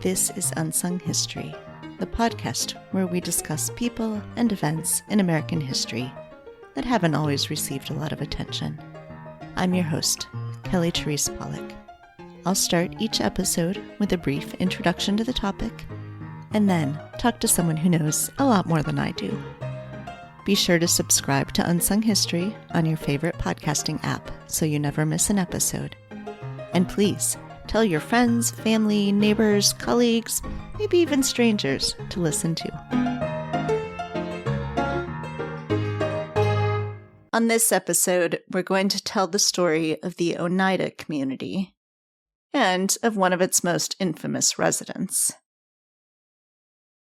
This is Unsung History, the podcast where we discuss people and events in American history that haven't always received a lot of attention. I'm your host, Kelly Therese Pollock. I'll start each episode with a brief introduction to the topic, and then talk to someone who knows a lot more than I do. Be sure to subscribe to Unsung History on your favorite podcasting app so you never miss an episode. And please, tell your friends, family, neighbors, colleagues, maybe even strangers to listen to. On this episode, we're going to tell the story of the Oneida community and of one of its most infamous residents.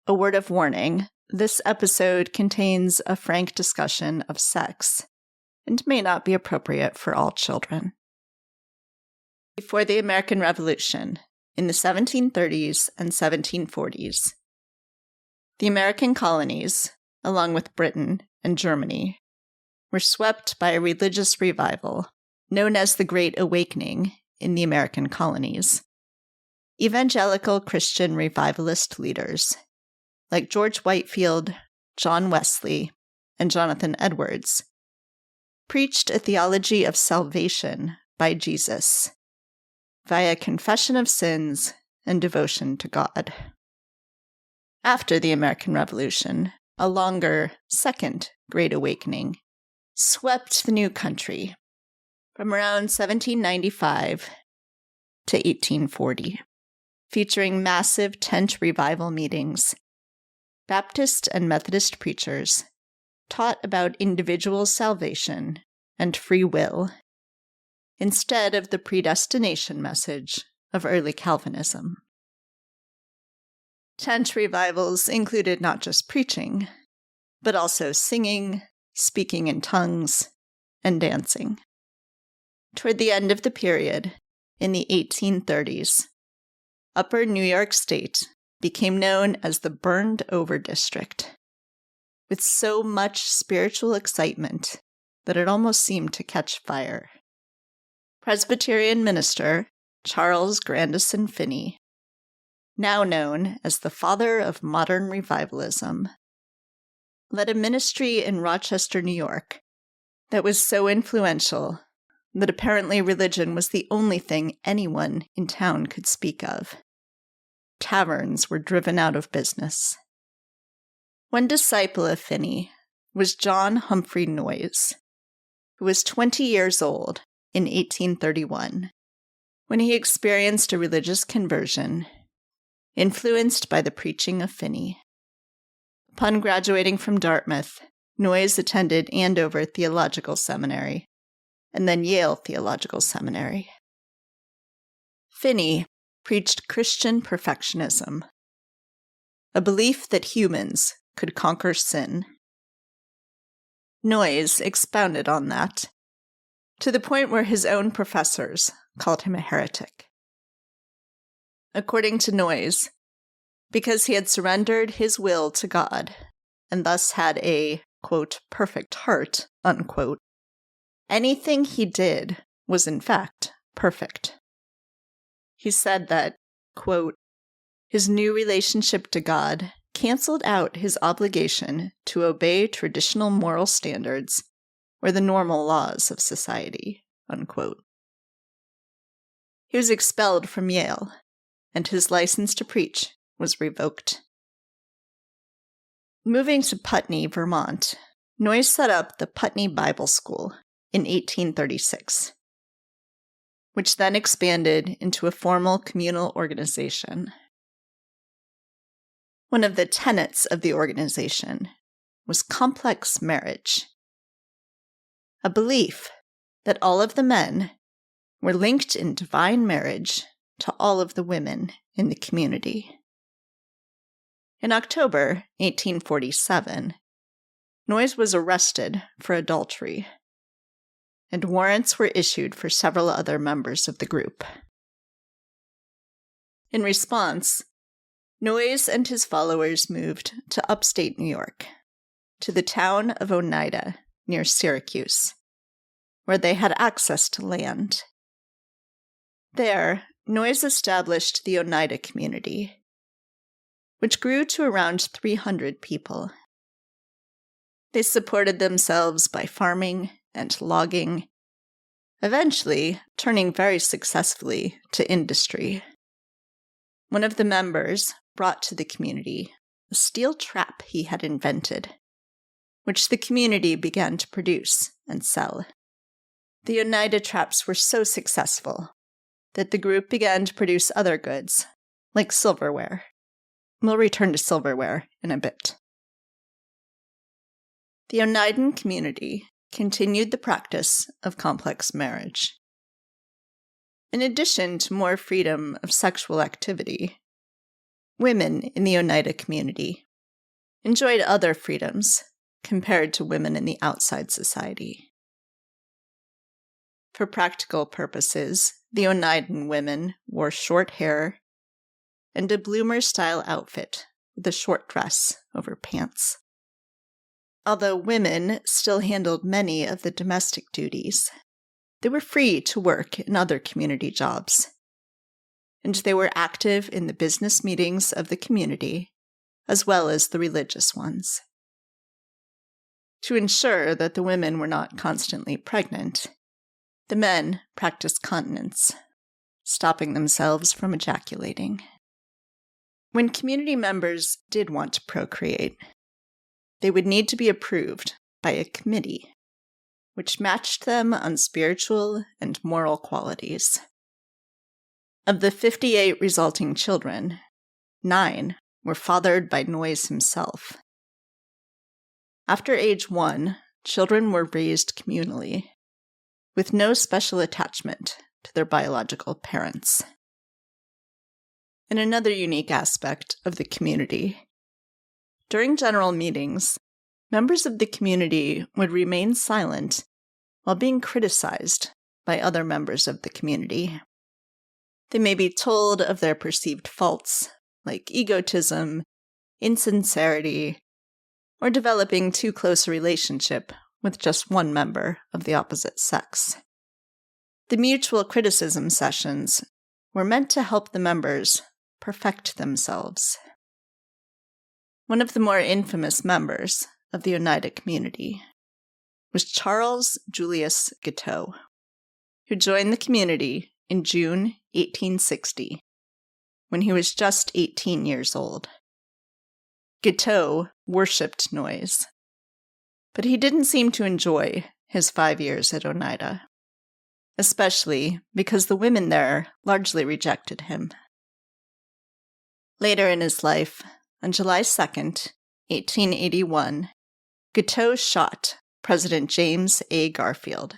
A word of warning, this episode contains a frank discussion of sex and may not be appropriate for all children. Before the American Revolution, in the 1730s and 1740s, the American colonies, along with Britain and Germany, were swept by a religious revival known as the Great Awakening in the American colonies. Evangelical Christian revivalist leaders, like George Whitefield, John Wesley, and Jonathan Edwards, preached a theology of salvation by Jesus via confession of sins and devotion to God. After the American Revolution, a longer Second Great Awakening swept the new country from around 1795 to 1840, featuring massive tent revival meetings. Baptist and Methodist preachers taught about individual salvation and free will, instead of the predestination message of early Calvinism. Tent revivals included not just preaching, but also singing, speaking in tongues, and dancing. Toward the end of the period, in the 1830s, Upper New York State became known as the Burned Over District, with so much spiritual excitement that it almost seemed to catch fire. Presbyterian minister Charles Grandison Finney, now known as the father of modern revivalism, led a ministry in Rochester, New York, that was so influential that apparently religion was the only thing anyone in town could speak of. Taverns were driven out of business. One disciple of Finney was John Humphrey Noyes, who was 20 years old in 1831, when he experienced a religious conversion, influenced by the preaching of Finney. Upon graduating from Dartmouth, Noyes attended Andover Theological Seminary, and then Yale Theological Seminary. Finney preached Christian perfectionism, a belief that humans could conquer sin. Noyes expounded on that, to the point where his own professors called him a heretic. According to Noyes, because he had surrendered his will to God, and thus had a, quote, perfect heart, unquote, anything he did was in fact perfect. He said that, quote, his new relationship to God canceled out his obligation to obey traditional moral standards or the normal laws of society, unquote. He was expelled from Yale, and his license to preach was revoked. Moving to Putney, Vermont, Noyes set up the Putney Bible School in 1836, which then expanded into a formal communal organization. One of the tenets of the organization was complex marriage, a belief that all of the men were linked in divine marriage to all of the women in the community. In October 1847, Noyes was arrested for adultery, and warrants were issued for several other members of the group. In response, Noyes and his followers moved to upstate New York, to the town of Oneida near Syracuse, where they had access to land. There, Noyes established the Oneida community, which grew to around 300 people. They supported themselves by farming and logging, eventually turning very successfully to industry. One of the members brought to the community a steel trap he had invented, which the community began to produce and sell. The Oneida traps were so successful that the group began to produce other goods, like silverware. We'll return to silverware in a bit. The Oneidan community continued the practice of complex marriage. In addition to more freedom of sexual activity, women in the Oneida community enjoyed other freedoms compared to women in the outside society. For practical purposes, the Oneidan women wore short hair and a bloomer-style outfit with a short dress over pants. Although women still handled many of the domestic duties, they were free to work in other community jobs, and they were active in the business meetings of the community, as well as the religious ones. To ensure that the women were not constantly pregnant, the men practiced continence, stopping themselves from ejaculating. When community members did want to procreate, they would need to be approved by a committee, which matched them on spiritual and moral qualities. Of the 58 resulting children, 9 were fathered by Noyes himself. After age 1, children were raised communally, with no special attachment to their biological parents. And another unique aspect of the community: during general meetings, members of the community would remain silent while being criticized by other members of the community. They may be told of their perceived faults, like egotism, insincerity, or developing too close a relationship with just one member of the opposite sex. The mutual criticism sessions were meant to help the members perfect themselves. One of the more infamous members of the Oneida community was Charles Julius Guiteau, who joined the community in June 1860, when he was just 18 years old. Guiteau worshipped Noyes, but he didn't seem to enjoy his 5 years at Oneida, especially because the women there largely rejected him. Later in his life, on July 2nd, 1881, Guiteau shot President James A. Garfield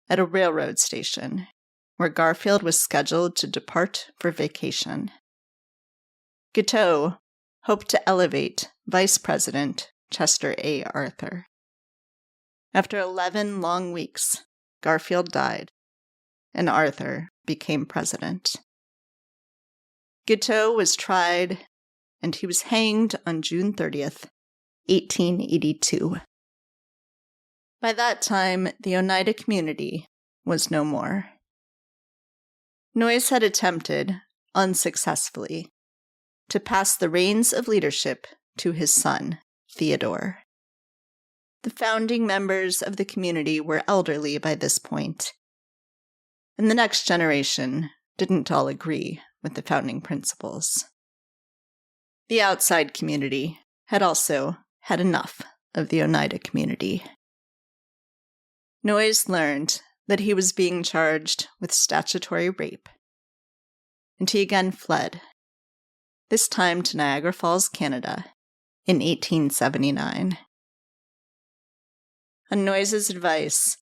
at a railroad station where Garfield was scheduled to depart for vacation. Guiteau hoped to elevate Vice President Chester A. Arthur. After 11 long weeks, Garfield died, and Arthur became president. Guiteau was tried, and he was hanged on June 30th, 1882. By that time, the Oneida community was no more. Noyes had attempted, unsuccessfully, to pass the reins of leadership to his son, Theodore. The founding members of the community were elderly by this point, and the next generation didn't all agree with the founding principles. The outside community had also had enough of the Oneida community. Noyes learned that he was being charged with statutory rape, and he again fled, this time to Niagara Falls, Canada, in 1879. On Noyes' advice,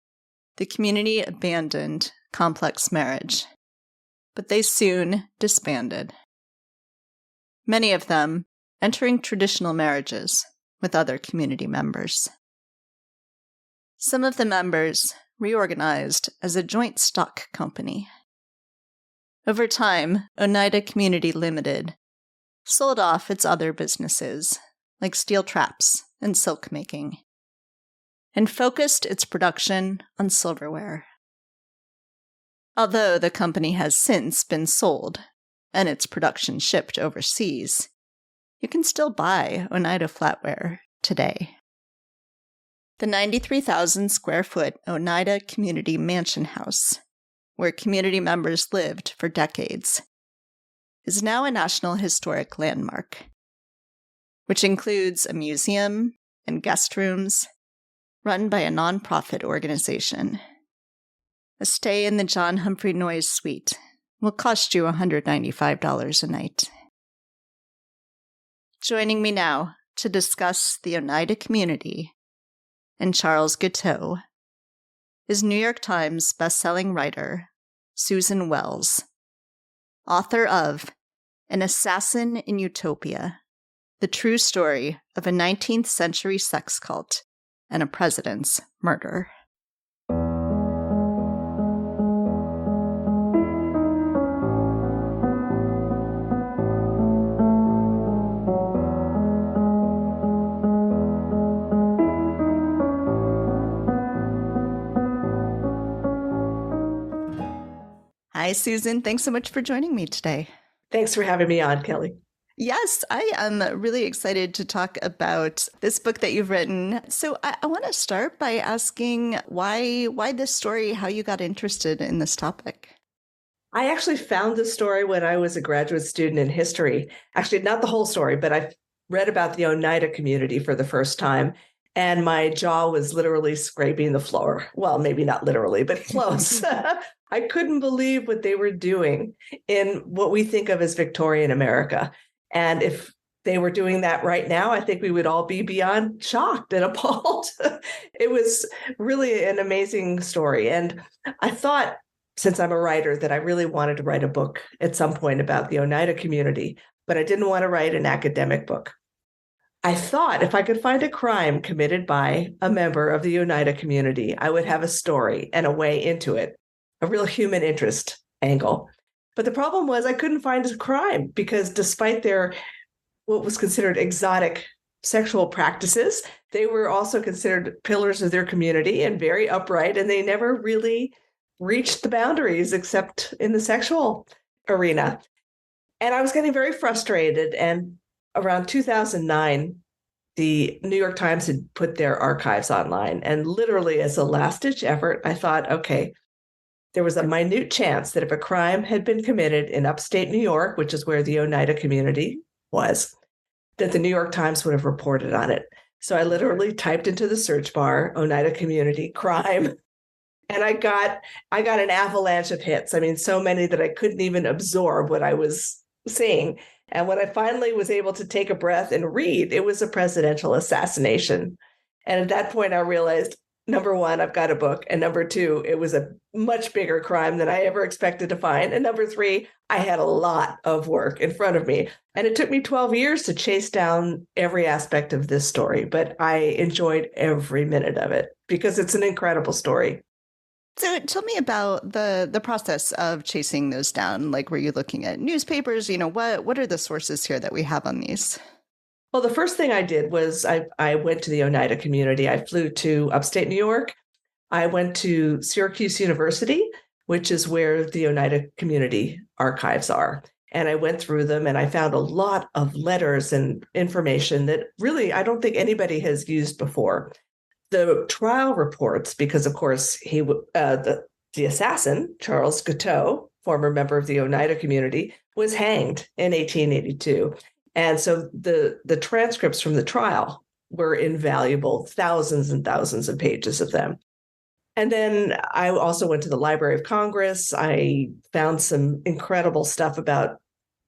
the community abandoned complex marriage, but they soon disbanded, many of them entering traditional marriages with other community members. Some of the members reorganized as a joint stock company. Over time, Oneida Community Limited sold off its other businesses, like steel traps and silk making, and focused its production on silverware. Although the company has since been sold and its production shipped overseas, you can still buy Oneida flatware today. The 93,000 square foot Oneida Community Mansion House, where community members lived for decades, is now a National Historic Landmark, which includes a museum and guest rooms run by a nonprofit organization. A stay in the John Humphrey Noyes suite will cost you $195 a night. Joining me now to discuss the Oneida community and Charles Guiteau is New York Times bestselling writer Susan Wels, author of An Assassin in Utopia, the true story of a 19th-century sex cult and a president's murder. Hi, Susan. Thanks so much for joining me today. Thanks for having me on, Kelly. Yes, I am really excited to talk about this book that you've written. So I want to start by asking why this story, how you got interested in this topic. I actually found this story when I was a graduate student in history. Actually, not the whole story, but I read about the Oneida community for the first time, and my jaw was literally scraping the floor. Well, maybe not literally, but close. I couldn't believe what they were doing in what we think of as Victorian America. And if they were doing that right now, I think we would all be beyond shocked and appalled. It was really an amazing story. And I thought, since I'm a writer, that I really wanted to write a book at some point about the Oneida community, but I didn't want to write an academic book. I thought if I could find a crime committed by a member of the Oneida community, I would have a story and a way into it, a real human interest angle. But the problem was I couldn't find a crime because despite their what was considered exotic sexual practices, they were also considered pillars of their community and very upright, and they never really reached the boundaries except in the sexual arena. And I was getting very frustrated. And around 2009, the New York Times had put their archives online. And literally as a last-ditch effort, I thought, okay, there was a minute chance that if a crime had been committed in upstate New York, which is where the Oneida community was, that the New York Times would have reported on it. So I literally typed into the search bar, Oneida community crime, and I got an avalanche of hits. I mean, so many that I couldn't even absorb what I was seeing. And when I finally was able to take a breath and read, it was a presidential assassination. And at that point, I realized, number one, I've got a book. And number two, it was a much bigger crime than I ever expected to find. And number three, I had a lot of work in front of me. And it took me 12 years to chase down every aspect of this story. But I enjoyed every minute of it because it's an incredible story. So tell me about the process of chasing those down. Like, were you looking at newspapers? What are the sources here that we have on these? Well, the first thing I did was I went to the Oneida community. I flew to upstate New York. I went to Syracuse University, which is where the Oneida community archives are. And I went through them and I found a lot of letters and information that really I don't think anybody has used before. The trial reports, because of course the assassin, Charles Guiteau, former member of the Oneida community, was hanged in 1882. And so the transcripts from the trial were invaluable, thousands and thousands of pages of them. And then I also went to the Library of Congress. I found some incredible stuff about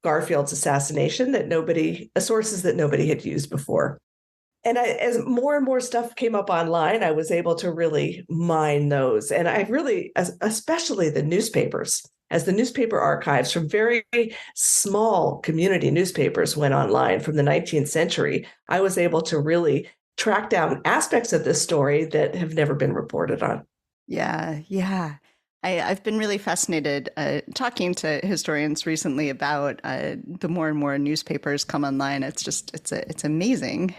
Garfield's assassination sources that nobody had used before. And as more and more stuff came up online, I was able to really mine those. And I really, especially the newspapers, as the newspaper archives from very small community newspapers went online from the 19th century, I was able to really track down aspects of this story that have never been reported on. Yeah. I've been really fascinated talking to historians recently about the more and more newspapers come online. It's amazing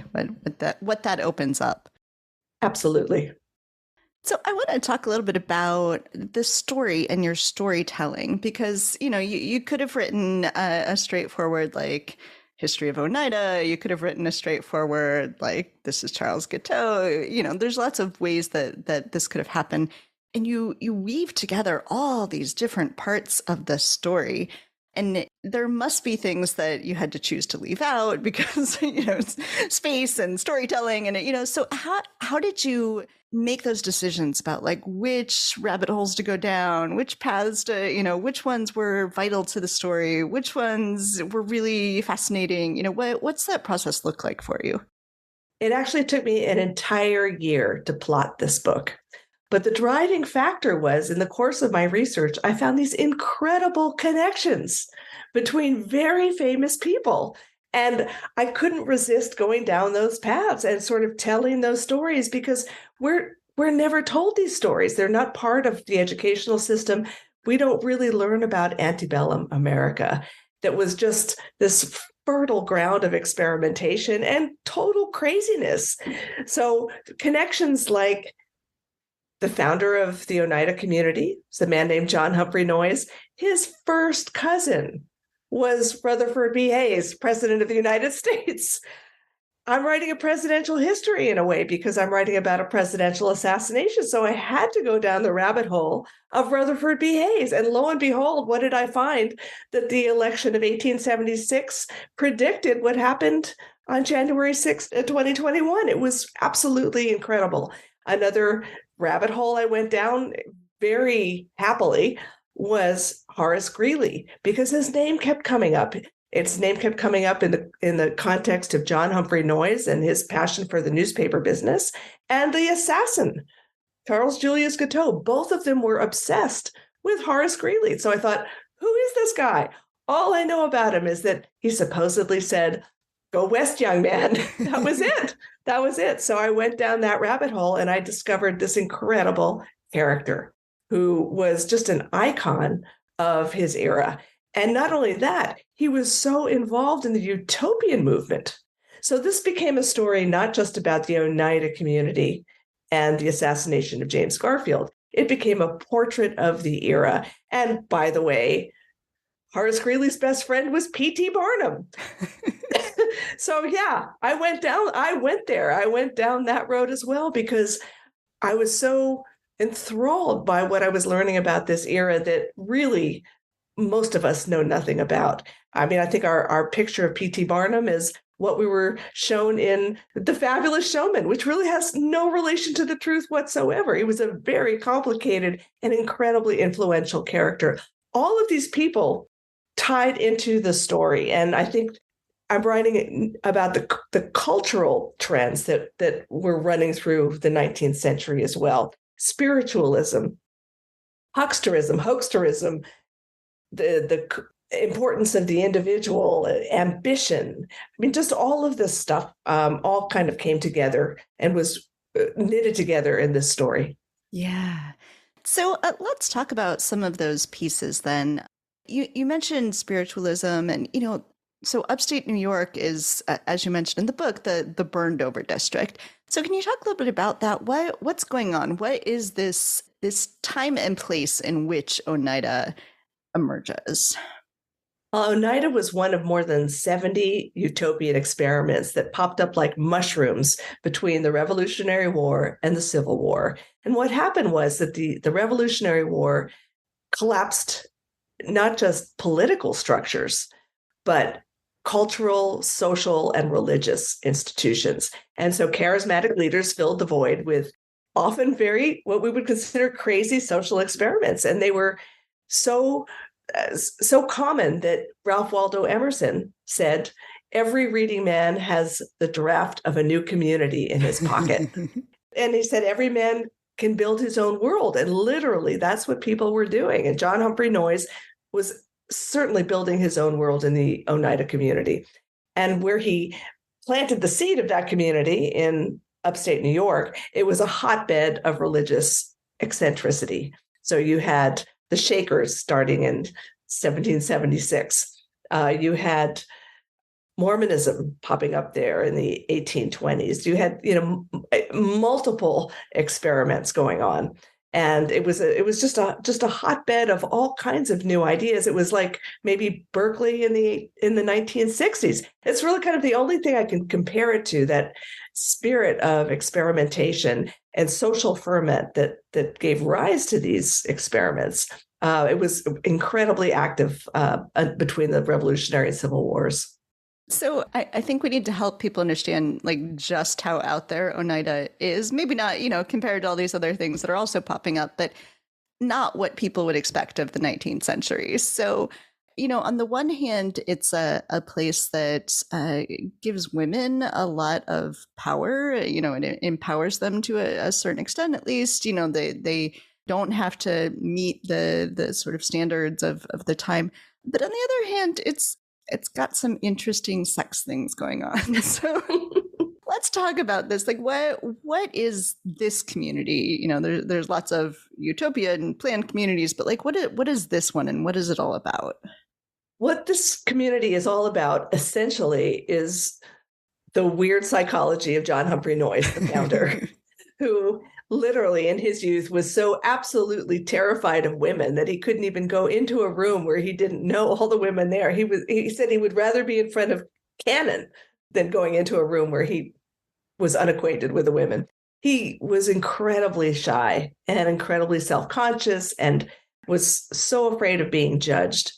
what that opens up. Absolutely. So I want to talk a little bit about the story and your storytelling, because, you could have written a straightforward, like, history of Oneida. You could have written a straightforward, like, this is Charles Guiteau. There's lots of ways that this could have happened. And you weave together all these different parts of the story. And there must be things that you had to choose to leave out because, space and storytelling. And, so how did you make those decisions about, like, which rabbit holes to go down, which paths to, which ones were vital to the story, which ones were really fascinating? What's that process look like for you? It actually took me an entire year to plot this book. But the driving factor was, in the course of my research, I found these incredible connections between very famous people. And I couldn't resist going down those paths and sort of telling those stories, because we're never told these stories. They're not part of the educational system. We don't really learn about antebellum America. That was just this fertile ground of experimentation and total craziness. So connections like the founder of the Oneida community is a man named John Humphrey Noyes. His first cousin was Rutherford B. Hayes, President of the United States. I'm writing a presidential history in a way because I'm writing about a presidential assassination. So I had to go down the rabbit hole of Rutherford B. Hayes. And lo and behold, what did I find? That the election of 1876 predicted what happened on January 6th, 2021. It was absolutely incredible. Another rabbit hole I went down very happily was Horace Greeley, because his name kept coming up. Its name kept coming up in the context of John Humphrey Noyes and his passion for the newspaper business, and the assassin, Charles Julius Guiteau. Both of them were obsessed with Horace Greeley. So I thought, who is this guy? All I know about him is that he supposedly said, "Go west, young man." That was it. That was it. So I went down that rabbit hole and I discovered this incredible character who was just an icon of his era. And not only that, he was so involved in the Utopian movement. So this became a story not just about the Oneida community and the assassination of James Garfield. It became a portrait of the era. And by the way, Horace Greeley's best friend was P.T. Barnum. So yeah, I went down that road as well, because I was so enthralled by what I was learning about this era that really most of us know nothing about. I mean, I think our picture of P.T. Barnum is what we were shown in The Fabulous Showman, which really has no relation to the truth whatsoever. He was a very complicated and incredibly influential character. All of these people tied into the story. And I think I'm writing about the cultural trends that were running through the 19th century as well. Spiritualism, hoaxerism, the importance of the individual, ambition. I mean, just all of this stuff all kind of came together and was knitted together in this story. Yeah. So let's talk about some of those pieces then. You mentioned spiritualism, and, so upstate New York is, as you mentioned in the book, the burned over district. So can you talk a little bit about that? What's going on? What is this time and place in which Oneida emerges? Oneida was one of more than 70 utopian experiments that popped up like mushrooms between the Revolutionary War and the Civil War. And what happened was that the Revolutionary War collapsed not just political structures, but cultural, social, and religious institutions. And so charismatic leaders filled the void with often very, what we would consider crazy social experiments. And they were so common that Ralph Waldo Emerson said, "Every reading man has the draft of a new community in his pocket." And he said, every man can build his own world. And literally, that's what people were doing. And John Humphrey Noyes was certainly building his own world in the Oneida community. And where he planted the seed of that community in upstate New York, it was a hotbed of religious eccentricity. So you had the Shakers starting in 1776. You had Mormonism popping up there in the 1820s. You had, multiple experiments going on. And it was just a hotbed of all kinds of new ideas. It was like maybe Berkeley in the 1960s. It's really kind of the only thing I can compare it to, that spirit of experimentation and social ferment that gave rise to these experiments. It was incredibly active between the Revolutionary and Civil Wars. So I think we need to help people understand like just how out there Oneida is. Maybe not, compared to all these other things that are also popping up, but not what people would expect of the 19th century. So, on the one hand, it's a place that gives women a lot of power, and it empowers them to a certain extent, at least. They don't have to meet the sort of standards of the time. But on the other hand, it's got some interesting sex things going on. So let's talk about this. Like, what is this community? There's lots of Utopia and planned communities, but like, what is this one, and what is it all about? What this community is all about, essentially, is the weird psychology of John Humphrey Noyes, the founder, who literally in his youth was so absolutely terrified of women that he couldn't even go into a room where he didn't know all the women there. He said he would rather be in front of cannon than going into a room where he was unacquainted with the women. He was incredibly shy and incredibly self-conscious and was so afraid of being judged.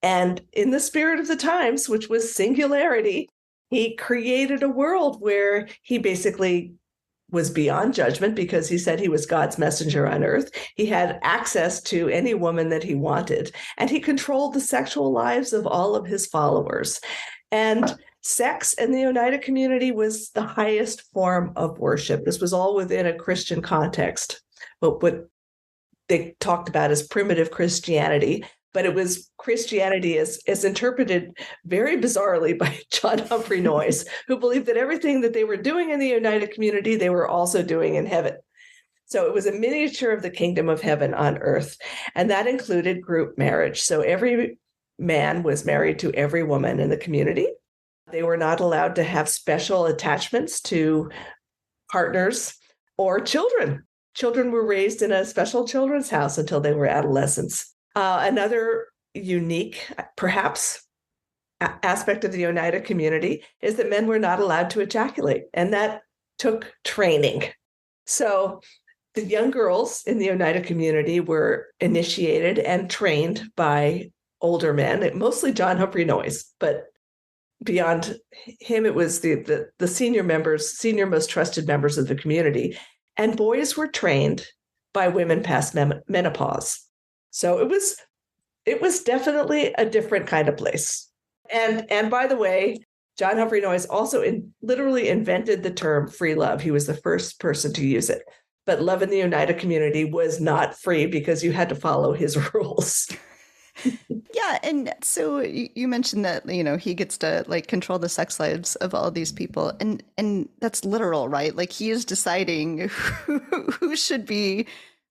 And in the spirit of the times, which was singularity, he created a world where he basically was beyond judgment, because he said he was God's messenger on earth. He had access to any woman that he wanted, and he controlled the sexual lives of all of his followers. And sex in the Oneida community was the highest form of worship. This was all within a Christian context, what they talked about as primitive Christianity. But it was Christianity as interpreted very bizarrely by John Humphrey Noyes, who believed that everything that they were doing in the Oneida community, they were also doing in heaven. So it was a miniature of the kingdom of heaven on earth. And that included group marriage. So every man was married to every woman in the community. They were not allowed to have special attachments to partners or children. Children were raised in a special children's house until they were adolescents. Another unique, perhaps, aspect of the Oneida community is that men were not allowed to ejaculate, and that took training. So the young girls in the Oneida community were initiated and trained by older men, mostly John Humphrey Noyes, but beyond him, it was the senior most trusted members of the community. And boys were trained by women past menopause. So it was definitely a different kind of place. And by the way, John Humphrey Noyes also literally invented the term free love. He was the first person to use it. But love in the Oneida community was not free, because you had to follow his rules. Yeah, and so you mentioned that he gets to like control the sex lives of all of these people, and that's literal, right? Like he is deciding who should be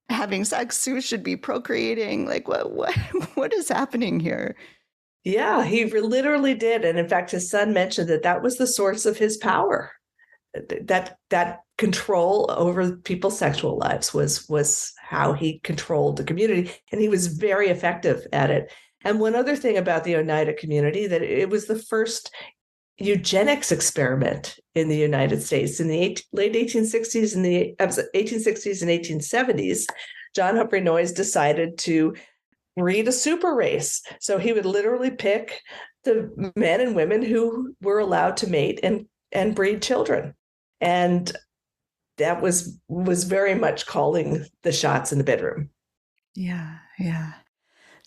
having sex, who should be procreating. Like what is happening here? Yeah, he literally did. And in fact, his son mentioned that was the source of his power. That control over people's sexual lives was how he controlled the community. And he was very effective at it. And one other thing about the Oneida community, that it was the first eugenics experiment in the United States in the late 1860s and the 1860s and 1870s. John Humphrey Noyes decided to breed a super race. So he would literally pick the men and women who were allowed to mate and breed children. And that was very much calling the shots in the bedroom. Yeah.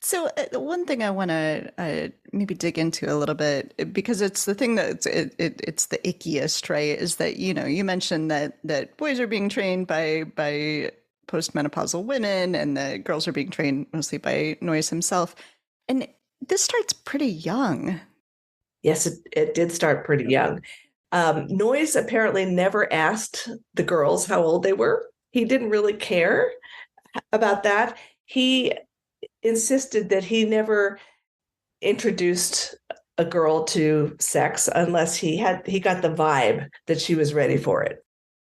So one thing I want to maybe dig into a little bit, because it's the thing that it's the ickiest, right? Is that you mentioned that boys are being trained by postmenopausal women, and the girls are being trained mostly by Noyes himself, and this starts pretty young. Yes, it did start pretty young. Noyes apparently never asked the girls how old they were. He didn't really care about that. He insisted that he never introduced a girl to sex unless he got the vibe that she was ready for it.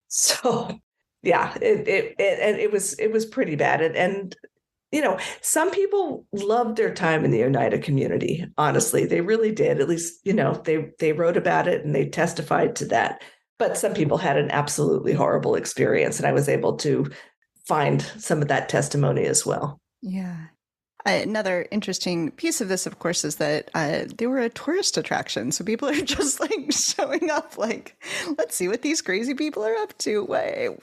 So yeah, it was pretty bad. And some people loved their time in the Oneida community. Honestly, they really did. At least, they wrote about it and they testified to that. But some people had an absolutely horrible experience, and I was able to find some of that testimony as well. Yeah. Another interesting piece of this, of course, is that they were a tourist attraction. So people are just like showing up, like, let's see what these crazy people are up to.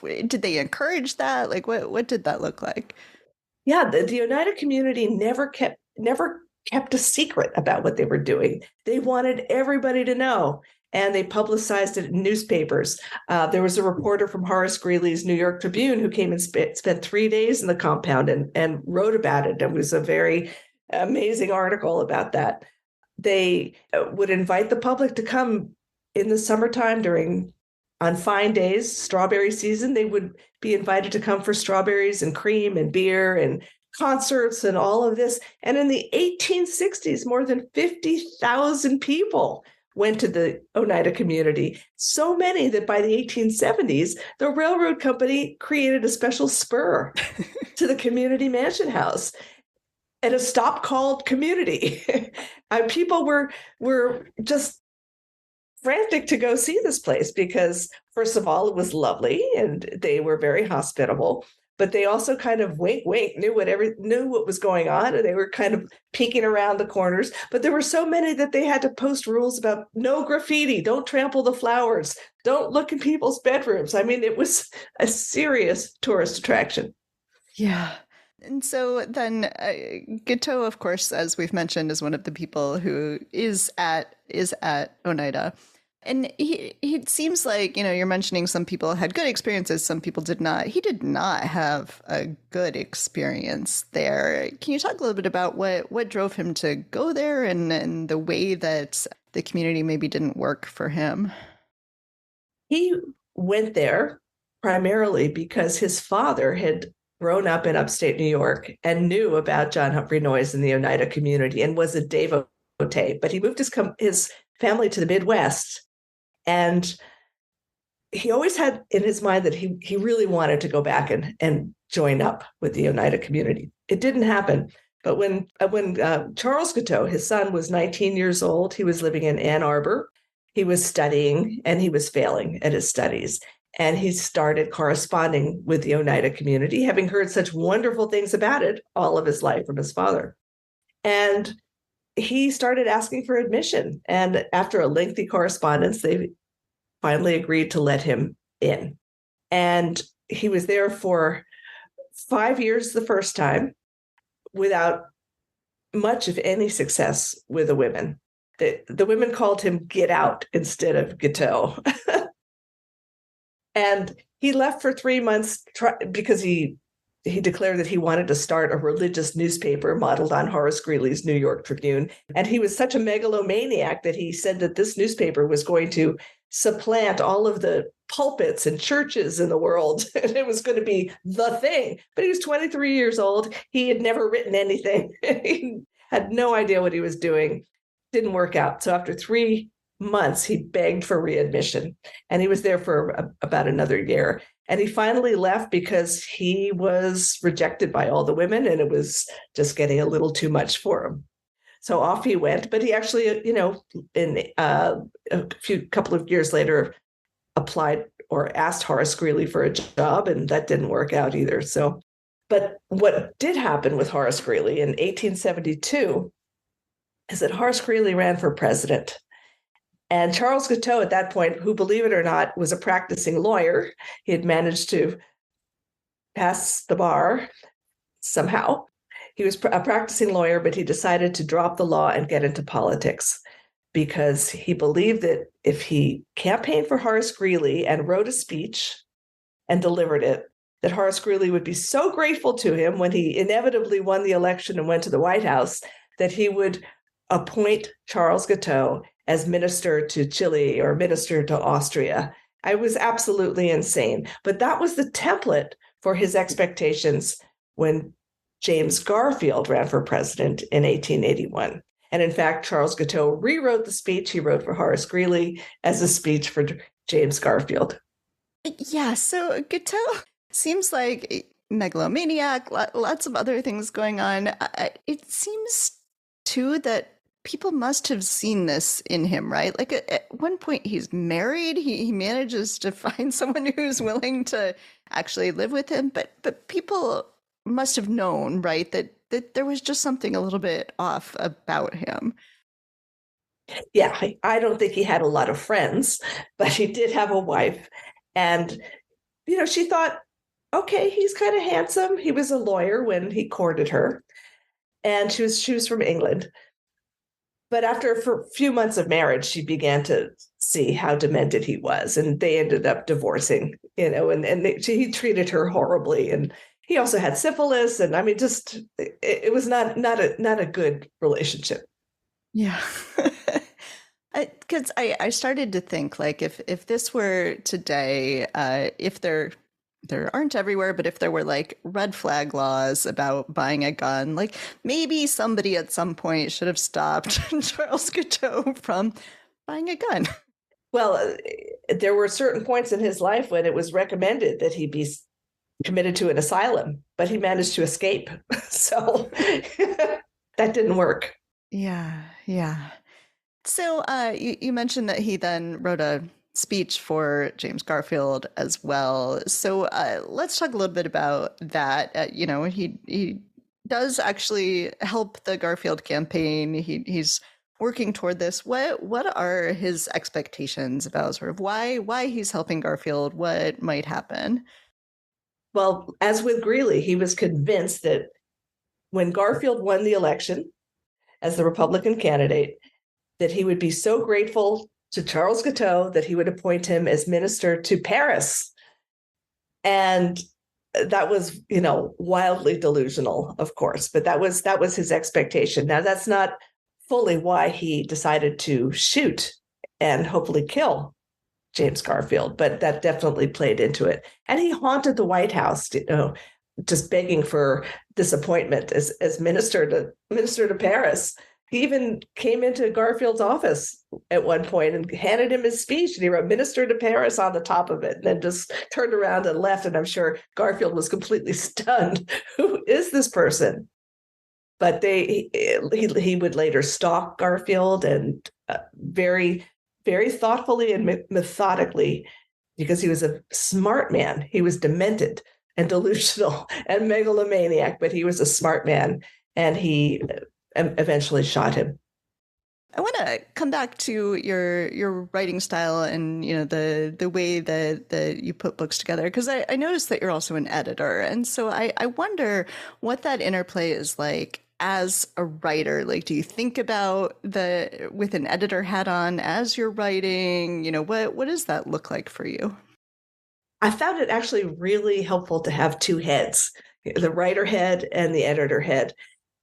Did they encourage that? Like, what did that look like? Yeah, the Oneida community never kept a secret about what they were doing. They wanted everybody to know, and they publicized it in newspapers. There was a reporter from Horace Greeley's New York Tribune who came and spent 3 days in the compound and wrote about it. It was a very amazing article about that. They would invite the public to come in the summertime on fine days, strawberry season. They would be invited to come for strawberries and cream and beer and concerts and all of this. And in the 1860s, more than 50,000 people went to the Oneida community. So many that by the 1870s, the railroad company created a special spur to the community mansion house at a stop called Community. People were just frantic to go see this place because, first of all, it was lovely and they were very hospitable. But they also kind of wink, knew what was going on, and they were kind of peeking around the corners. But there were so many that they had to post rules about no graffiti, don't trample the flowers, don't look in people's bedrooms. I mean, it was a serious tourist attraction. Yeah. And so then Guiteau, of course, as we've mentioned, is one of the people who is at Oneida. And he seems like, you're mentioning some people had good experiences, some people did not. He did not have a good experience there. Can you talk a little bit about what drove him to go there and the way that the community maybe didn't work for him? He went there primarily because his father had grown up in upstate New York and knew about John Humphrey Noyes in the Oneida community and was a devotee. But he moved his family to the Midwest. And he always had in his mind that he really wanted to go back and join up with the Oneida community. It didn't happen. But when Charles Guiteau, his son, was 19 years old, he was living in Ann Arbor. He was studying and he was failing at his studies. And he started corresponding with the Oneida community, having heard such wonderful things about it all of his life from his father. And he started asking for admission. And after a lengthy correspondence, they finally agreed to let him in. And he was there for 5 years the first time without much of any success with the women. The women called him Get Out instead of Guiteau. And he left for 3 months because he declared that he wanted to start a religious newspaper modeled on Horace Greeley's New York Tribune. And he was such a megalomaniac that he said that this newspaper was going to supplant all of the pulpits and churches in the world. And it was going to be the thing. But he was 23 years old. He had never written anything. He had no idea what he was doing. Didn't work out. So after 3 months, he begged for readmission. And he was there for about another year. And he finally left because he was rejected by all the women and it was just getting a little too much for him. So off he went. But he actually, in a couple of years later, applied or asked Horace Greeley for a job, and that didn't work out either. So, but what did happen with Horace Greeley in 1872 is that Horace Greeley ran for president. And Charles Guiteau at that point, who, believe it or not, was a practicing lawyer, he had managed to pass the bar somehow. He was a practicing lawyer, but he decided to drop the law and get into politics because he believed that if he campaigned for Horace Greeley and wrote a speech and delivered it, that Horace Greeley would be so grateful to him when he inevitably won the election and went to the White House that he would appoint Charles Guiteau as minister to Chile or minister to Austria. I was absolutely insane. But that was the template for his expectations when James Garfield ran for president in 1881. And in fact, Charles Guiteau rewrote the speech he wrote for Horace Greeley as a speech for James Garfield. Yeah, so Guiteau seems like a megalomaniac, lots of other things going on. It seems, too, that people must have seen this in him, right? Like at one point he's married, he manages to find someone who's willing to actually live with him, but people must have known, right, that there was just something a little bit off about him. Yeah, I don't think he had a lot of friends, but he did have a wife. And, she thought, okay, he's kind of handsome. He was a lawyer when he courted her, and she was from England. But after a few months of marriage, she began to see how demented he was, and they ended up divorcing. He treated her horribly, and he also had syphilis, and I mean, just it was not a good relationship. Yeah. Because I started to think, like, if this were today, if there aren't everywhere, but if there were like red flag laws about buying a gun, like maybe somebody at some point should have stopped Charles Guiteau from buying a gun. Well, there were certain points in his life when it was recommended that he be committed to an asylum, but he managed to escape. So that didn't work. Yeah, yeah. So you mentioned that he then wrote a speech for James Garfield as well. So let's talk a little bit about that. He does actually help the Garfield campaign. He's working toward this. What are his expectations about sort of why he's helping Garfield? What might happen? Well, as with Greeley, he was convinced that when Garfield won the election as the Republican candidate, that he would be so grateful to Charles Guiteau that he would appoint him as minister to Paris. And that was, wildly delusional, of course, but that was his expectation. Now, that's not fully why he decided to shoot and hopefully kill James Garfield, but that definitely played into it. And he haunted the White House, just begging for this appointment as minister to Paris. He even came into Garfield's office at one point and handed him his speech, and he wrote "Minister to Paris" on the top of it, and then just turned around and left. And I'm sure Garfield was completely stunned. Who is this person? But he would later stalk Garfield, and very, very thoughtfully and methodically, because he was a smart man. He was demented and delusional and megalomaniac, but he was a smart man, and he eventually shot him. I want to come back to your writing style and the way that you put books together, because I noticed that you're also an editor, and so I wonder what that interplay is like as a writer. Like, do you think about with an editor hat on as you're writing? What does that look like for you? I found it actually really helpful to have two heads, the writer head and the editor head.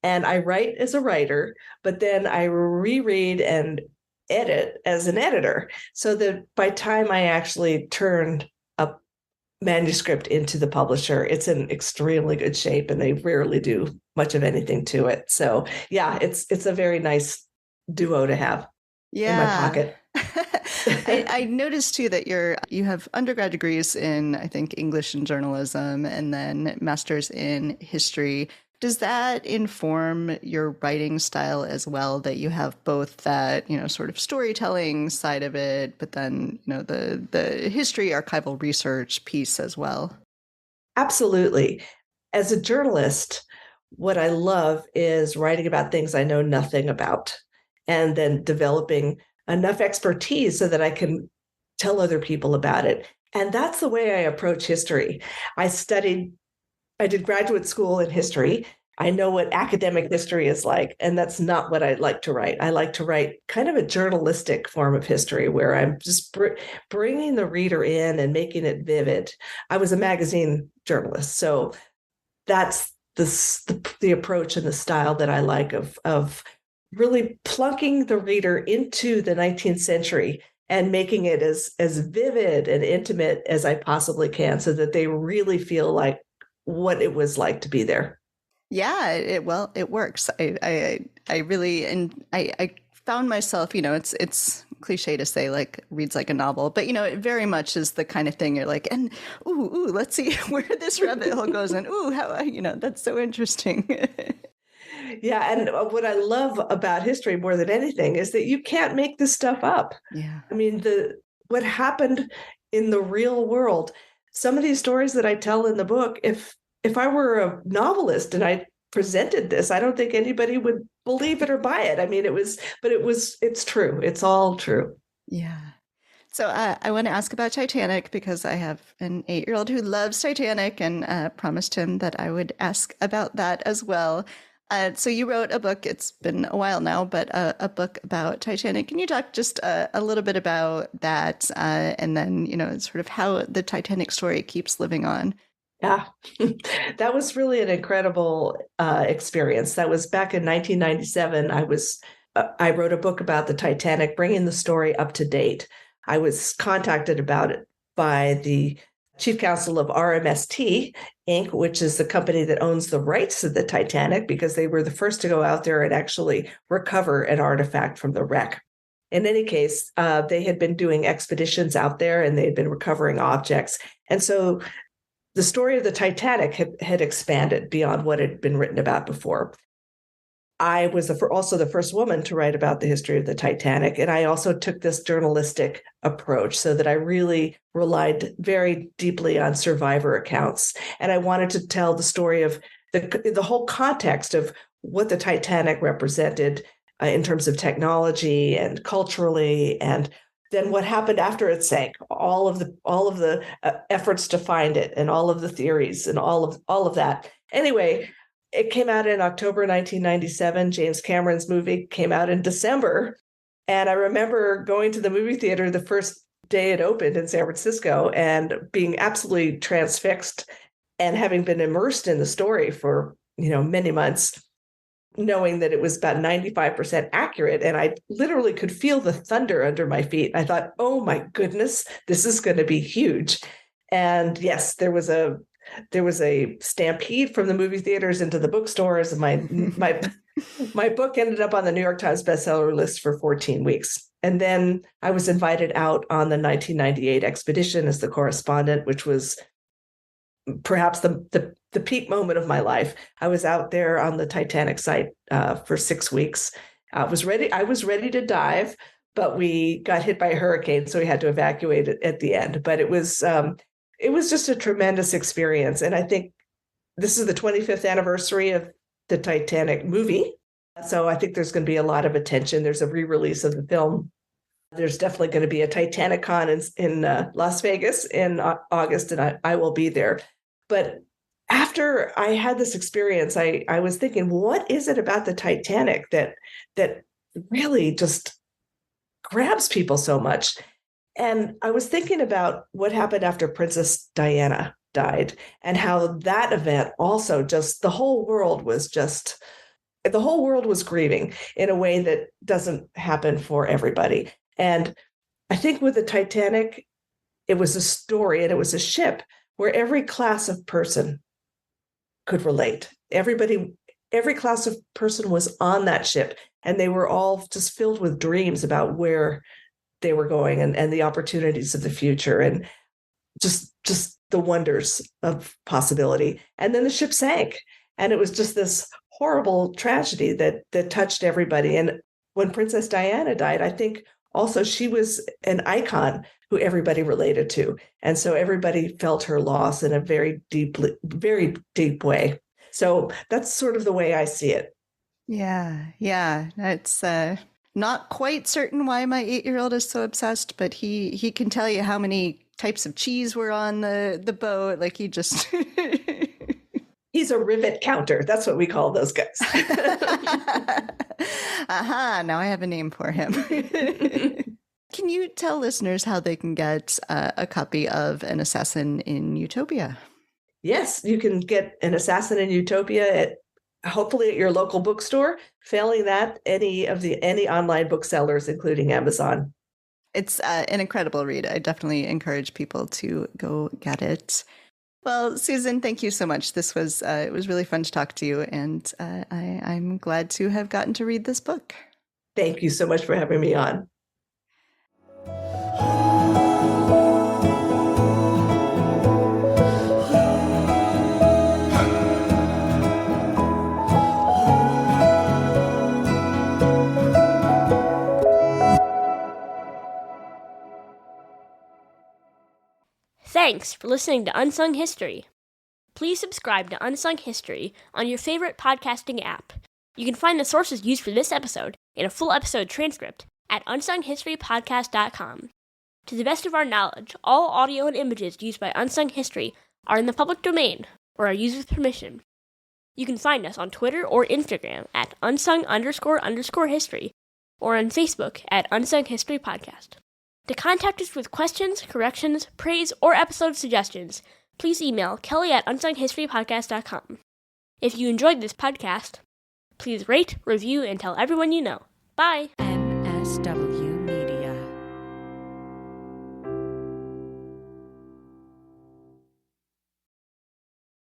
And I write as a writer, but then I reread and edit as an editor. So that by time I actually turn a manuscript into the publisher, it's in extremely good shape, and they rarely do much of anything to it. So yeah, it's a very nice duo to have in my pocket. I noticed too that you have undergrad degrees in, I think, English and journalism, and then masters in history. Does that inform your writing style as well, that you have both that, sort of storytelling side of it, but then, the history archival research piece as well? Absolutely. As a journalist, what I love is writing about things I know nothing about, and then developing enough expertise so that I can tell other people about it. And that's the way I approach history. I did graduate school in history. I know what academic history is like, and that's not what I like to write. I like to write kind of a journalistic form of history where I'm just bringing the reader in and making it vivid. I was a magazine journalist, so that's the approach and the style that I like of really plunking the reader into the 19th century and making it as vivid and intimate as I possibly can, so that they really feel like what it was like to be there. Yeah, it works. I really, and I found myself, it's cliche to say like reads like a novel, but it very much is the kind of thing you're like, and ooh, let's see where this rabbit hole goes, and ooh, how, that's so interesting. Yeah, and what I love about history more than anything is that you can't make this stuff up. Yeah. I mean, the what happened in the real world. Some of these stories that I tell in the book, if I were a novelist and I presented this, I don't think anybody would believe it or buy it. I mean, it's true. It's all true. Yeah. So I want to ask about Titanic because I have an 8-year-old who loves Titanic and promised him that I would ask about that as well. So you wrote a book, it's been a while now, but a book about Titanic. Can you talk just a little bit about that and then, sort of how the Titanic story keeps living on? Yeah, that was really an incredible experience. That was back in 1997. I wrote a book about the Titanic, bringing the story up to date. I was contacted about it by the chief counsel of RMST Inc., which is the company that owns the rights to the Titanic, because they were the first to go out there and actually recover an artifact from the wreck. In any case, they had been doing expeditions out there and they had been recovering objects. And so the story of the Titanic had expanded beyond what had been written about before. I was also the first woman to write about the history of the Titanic. And I also took this journalistic approach so that I really relied very deeply on survivor accounts. And I wanted to tell the story of the whole context of what the Titanic represented in terms of technology and culturally, and then what happened after it sank, all of the efforts to find it and all of the theories and all of that. Anyway, it came out in October 1997. James Cameron's movie came out in December. And I remember going to the movie theater the first day it opened in San Francisco and being absolutely transfixed and having been immersed in the story for, many months, knowing that it was about 95% accurate. And I literally could feel the thunder under my feet. I thought, oh my goodness, this is going to be huge. And yes, there was a stampede from the movie theaters into the bookstores. And my book ended up on the New York Times bestseller list for 14 weeks. And then I was invited out on the 1998 expedition as the correspondent, which was perhaps the peak moment of my life. I was out there on the Titanic site for 6 weeks. I was ready to dive, but we got hit by a hurricane, so we had to evacuate it at the end. But it was just a tremendous experience. And I think this is the 25th anniversary of the Titanic movie. So I think there's going to be a lot of attention. There's a re-release of the film. There's definitely going to be a TitanicCon in Las Vegas in August, and I will be there. But after I had this experience, I was thinking, what is it about the Titanic that really just grabs people so much? And I was thinking about what happened after Princess Diana died and how that event also the whole world was grieving in a way that doesn't happen for everybody. And I think with the Titanic, it was a story and it was a ship where every class of person could relate. Every class of person was on that ship, and they were all just filled with dreams about where they were going and the opportunities of the future and just the wonders of possibility. And then the ship sank, and it was just this horrible tragedy that touched everybody. And when Princess Diana died, I think also she was an icon who everybody related to. And so everybody felt her loss in a very deep way. So that's sort of the way I see it. Yeah. It's not quite certain why my 8-year-old is so obsessed, but he can tell you how many types of cheese were on the boat. Like he just... He's a rivet counter. That's what we call those guys. Aha, now I have a name for him. Can you tell listeners how they can get a copy of An Assassin in Utopia? Yes, you can get An Assassin in Utopia hopefully at your local bookstore. Failing that, any online booksellers, including Amazon. It's an incredible read. I definitely encourage people to go get it. Well, Susan, thank you so much. This was it was really fun to talk to you, and I'm glad to have gotten to read this book. Thank you so much for having me on. Thanks for listening to Unsung History. Please subscribe to Unsung History on your favorite podcasting app. You can find the sources used for this episode and a full episode transcript at unsunghistorypodcast.com. To the best of our knowledge, all audio and images used by Unsung History are in the public domain or are used with permission. You can find us on Twitter or Instagram at unsung__history or on Facebook at Unsung History Podcast. To contact us with questions, corrections, praise, or episode suggestions, please email kelly@unsunghistorypodcast.com. If you enjoyed this podcast, please rate, review, and tell everyone you know. Bye! MSW